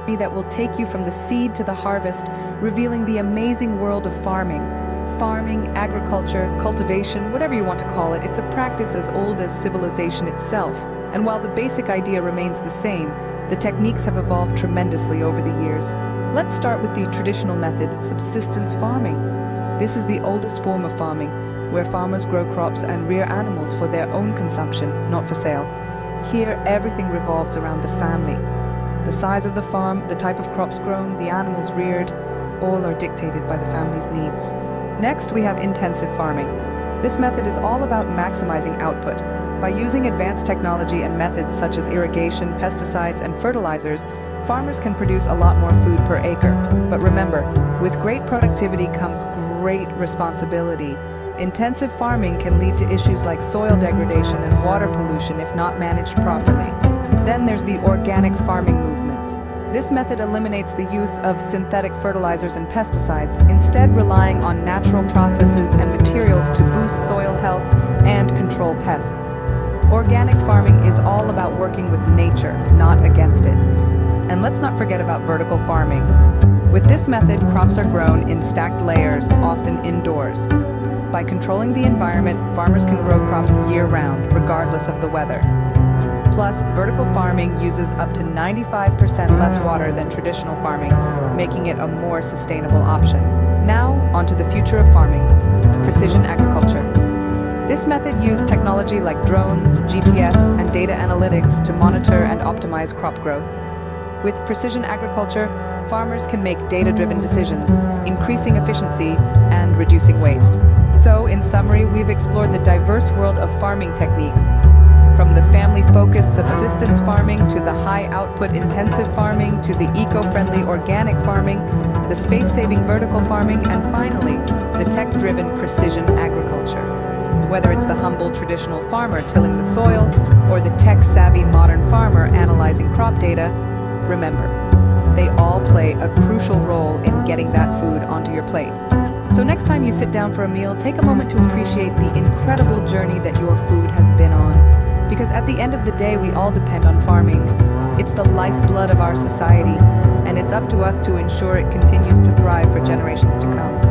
that will take you from the seed to the harvest, revealing the amazing world of farming. Farming, agriculture, cultivation, whatever you want to call it, it's a practice as old as civilization itself. And while the basic idea remains the same, the techniques have evolved tremendously over the years. Let's start with the traditional method, subsistence farming. This is the oldest form of farming, where farmers grow crops and rear animals for their own consumption, not for sale. Here, everything revolves around the family. The size of the farm, the type of crops grown, the animals reared, all are dictated by the family's needs. Next, we have intensive farming. This method is all about maximizing output. By using advanced technology and methods such as irrigation, pesticides, and fertilizers, farmers can produce a lot more food per acre. But remember, with great productivity comes great responsibility. Intensive farming can lead to issues like soil degradation and water pollution if not managed properly. Then there's the organic farming movement. This method eliminates the use of synthetic fertilizers and pesticides, instead relying on natural processes and materials to boost soil health and control pests. Organic farming is all about working with nature, not against it. And let's not forget about vertical farming. With this method, crops are grown in stacked layers, often indoors. By controlling the environment, farmers can grow crops year-round, regardless of the weather. Plus, vertical farming uses up to 95% less water than traditional farming, making it a more sustainable option. Now, onto the future of farming, precision agriculture. This method used technology like drones, GPS, and data analytics to monitor and optimize crop growth. With precision agriculture, farmers can make data-driven decisions, increasing efficiency and reducing waste. So, in summary, we've explored the diverse world of farming techniques, from the family-focused subsistence farming to the high-output intensive farming to the eco-friendly organic farming, the space-saving vertical farming, and finally, the tech-driven precision agriculture. Whether it's the humble traditional farmer tilling the soil or the tech-savvy modern farmer analyzing crop data, remember, they all play a crucial role in getting that food onto your plate. So next time you sit down for a meal, take a moment to appreciate the incredible journey that your food has been on. Because at the end of the day, we all depend on farming. It's the lifeblood of our society, and it's up to us to ensure it continues to thrive for generations to come.